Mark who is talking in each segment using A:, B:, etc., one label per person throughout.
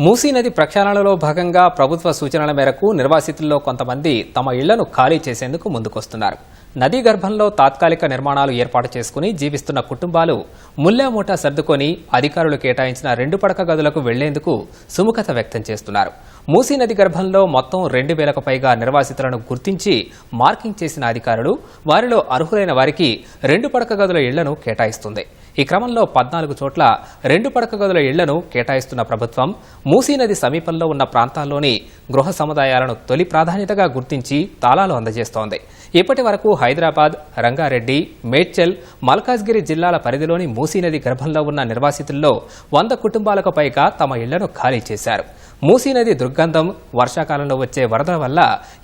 A: మూసీ నది ప్రక్షాళనలో భాగంగా ప్రభుత్వ సూచనల మేరకు నిర్వాసితుల్లో కొంతమంది తమ ఇళ్లను ఖాళీ చేసేందుకు ముందుకొస్తున్నారు. నదీ గర్భంలో తాత్కాలిక నిర్మాణాలు ఏర్పాటు చేసుకుని జీవిస్తున్న కుటుంబాలు ముల్లామూటా సర్దుకొని అధికారులు కేటాయించిన 2 పడక గదులకు వెళ్లేందుకు సుముఖత వ్యక్తం చేస్తున్నారు. మూసీ నది గర్భంలో మొత్తం 2000కు పైగా నిర్వాసితులను గుర్తించి మార్కింగ్ చేసిన అధికారులు వారిలో అర్హులైన వారికి 2 పడక గదుల ఇళ్లను కేటాయిస్తుంది. ఈ క్రమంలో 14 చోట్ల 2 పడక గదుల ఇళ్లను కేటాయిస్తున్న ప్రభుత్వం మూసీ నది సమీపంలో ఉన్న ప్రాంతాల్లోని గృహ సముదాయాలను తొలి ప్రాధాన్యతగా గుర్తించి తాళాలు అందజేస్తోంది. ఇప్పటి వరకు హైదరాబాద్, రంగారెడ్డి, మేడ్చల్, మల్కాజ్గిరి జిల్లాల పరిధిలోని మూసీ నది గర్భంలో ఉన్న నిర్వాసితుల్లో 100 కుటుంబాలకు పైగా తమ ఇళ్లను ఖాళీ చేశారు. మూసీ నది దుర్గంధం, వర్షాకాలంలో వచ్చే వరదల వల్ల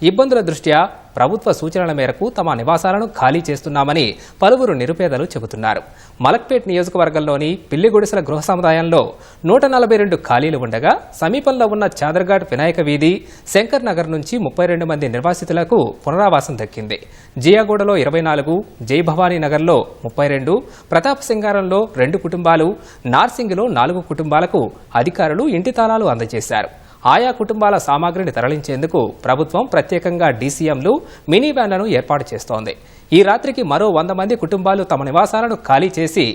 A: ఇబ్బందుల దృష్ట్యా ప్రభుత్వ సూచనల మేరకు తమ నివాసాలను ఖాళీ చేస్తున్నామని పలువురు నిరుపేదలు చెబుతున్నారు. మలక్పేట్ నియోజకవర్గంలోని పిల్లిగుడిసెల గృహ సముదాయంలో 142 ఖాళీలు ఉండగా సమీపంలో ఉన్న చాదర్ఘాట్ వినాయక వీధి, శంకర్ నగర్ నుంచి 32 మంది నిర్వాసితులకు పునరావాసం దక్కింది. జియాగూడలో 24, జైభవానీ నగర్లో 32, ప్రతాప్ సింగారంలో 2 కుటుంబాలు, నార్సింగ్లో 4 కుటుంబాలకు అధికారులు ఇంటి తాళాలు అందజేశారు. ఆయా కుటుంబాల సామాగ్రిని తరలించేందుకు ప్రభుత్వం ప్రత్యేకంగా డీసీఎంలు, మినీ వ్యాన్లను ఏర్పాటు చేస్తోంది. ఈ రాత్రికి మరో 100 మంది కుటుంబాలు తమ నివాసాలను ఖాళీ చేసి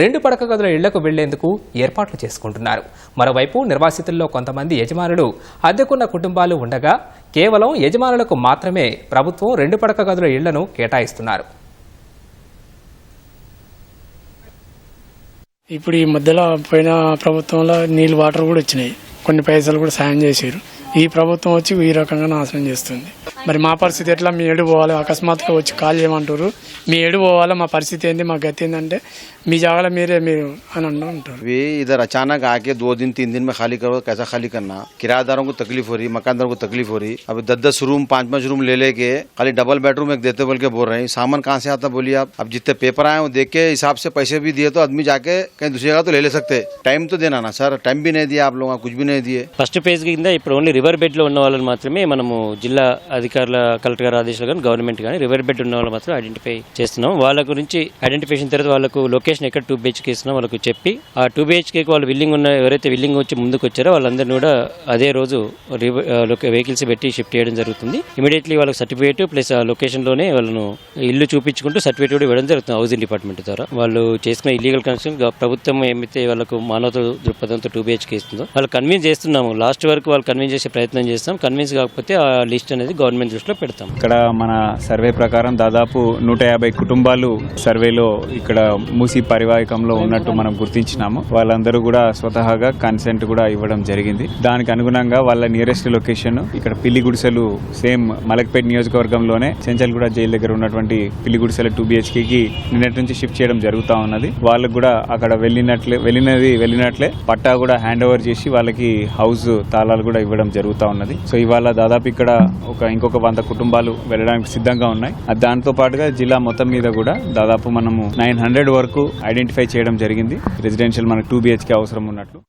A: 2 పడక గదుల ఇళ్లకు వెళ్లేందుకు ఏర్పాట్లు చేసుకుంటున్నారు. మరోవైపు నిర్వాసితుల్లో కొంతమంది యజమానులు అద్దెకున్న కుటుంబాలు ఉండగా కేవలం యజమానులకు మాత్రమే ప్రభుత్వం 2 పడక గదుల ఇళ్లను కేటాయిస్తున్నారు.
B: ఇప్పుడు ఈ మధ్యలో పోయిన ప్రభుత్వంలో నీళ్ళు వాటర్ కూడా వచ్చినాయి, కొన్ని పైసలు కూడా సాయం చేశారు. ఈ ప్రభుత్వం వచ్చి ఈ రకంగా నాశనం చేస్తుంది. మరి మా పరిస్థితి ఎట్లా? మీ ఏడు పోవాలి, అకస్మాత్తుగా వచ్చి కాల్ చేయమంటారు. మీ ఏడు పోవాలి, మా పరిస్థితి ఏంది, మా గతి ఏంటంటే మీ జాగాలో మీరు అని అంటారు.
C: इधर अचानक आके 2 दिन 3 दिन में खाली करो, कैसा खाली करना? किराएदारों को तकलीफ हो रही, मकानदारों को तकलीफ हो रही. अब 10-10 रूम 5-5 रूम ले लेके खाली डबल बेडरूम एक देते बोल के बोल रहे हैं. सामान कहाँ से आता बोलिए आप? अब जितने पेपर आए वो देख के हिसाब से पैसे भी दिए तो आदमी जाके कहीं दूसरी जगह तो ले सकते. टाइम तो देना ना सर, टाइम भी नहीं दिया आप लोग, कुछ भी नहीं दिए.
D: ఫస్ట్ ఫేజ్ కింద ఇప్పుడు ఓన్లీ రివర్ బెడ్ లో ఉన్న వాళ్ళని మాత్రమే మనము జిల్లా అధికారుల కలెక్టర్ గారి ఆదేశాలు కానీ గవర్నమెంట్ కానీ రివర్ బెడ్ ఉన్న వాళ్ళు మాత్రం ఐడెంటిఫై చేస్తున్నాం. వాళ్ళ గురించి ఐడెంటిఫికేషన్ తర్వాత వాళ్ళకు లొకేషన్ ఎక్కడ 2 BHK ఇస్తున్నాం వాళ్ళకు చెప్పి ఆ 2 BHK వాళ్ళు విల్లింగ్ ఉన్న ఎవరైతే విల్లింగ్ వచ్చి ముందుకు వచ్చారో వాళ్ళందరినీ కూడా అదే రోజు వెహికల్స్ పెట్టి షిఫ్ట్ చేయడం జరుగుతుంది. ఇమీడియట్లీ వాళ్ళకి సర్టిఫికేట్ ప్లస్ ఆ లొకేషన్ లోనే వాళ్ళను ఇల్లు చూపించుకుంటూ సర్టిఫికేట్ కూడా ఇవ్వడం జరుగుతుంది హౌసింగ్ డిపార్ట్మెంట్ ద్వారా. వాళ్ళు చేసుకున్న ఇల్లీగల్ కన్స్ట్రక్షన్ ప్రభుత్వం ఏమైతే వాళ్ళకు మానవత దృక్పథంతో 2 BHK ఇస్తుందో వాళ్ళు కన్విన్స్ చేస్తున్నాము. లాస్ట్ వరకు వాళ్ళు కన్విన్స్ చేసే ప్రయత్నం చేస్తాం. కన్విన్స్ కాకపోతే ఆ లిస్ట్ అనేది గవర్నమెంట్ దృష్టిలో పెడతాం.
E: ఇక్కడ మన సర్వే ప్రకారం దాదాపు 150 కుటుంబాలు సర్వేలో ఇక్కడ మూసీ పరివాహకంలో ఉన్నట్టు మనం గుర్తించినాము. వాళ్ళందరూ కూడా స్వతహాగా కన్సెంట్ కూడా ఇవ్వడం జరిగింది. దానికి అనుగుణంగా వాళ్ళ నియరెస్ట్ లొకేషన్ ఇక్కడ పిల్లిగుడిసెలు సేమ్ మలక్పేట్ నియోజకవర్గంలోనే చెంచల్గూడ జైలు దగ్గర ఉన్నటువంటి పిల్లిగుడిసెల 2 BHKకి నిన్నటి నుంచి షిఫ్ట్ చేయడం జరుగుతూ ఉన్నది. వాళ్ళకు కూడా అక్కడ వెళ్ళినట్లే పట్టా కూడా హ్యాండ్ ఓవర్ చేసి వాళ్ళకి హౌస్ తాళాలు కూడా ఇవ్వడం జరుగుతూ ఉన్నది. సో ఇవాళ దాదాపు ఇక్కడ ఇంకొక 100 కుటుంబాలు వెళ్ళడానికి సిద్ధంగా ఉన్నాయి. దాంతో పాటుగా జిల్లా మొత్తం మీద కూడా దాదాపు మనము 900 వరకు ఐడెంటిఫై చేయడం జరిగింది రెసిడెన్షియల్ మనకు 2 BHK అవసరం ఉన్నట్లు.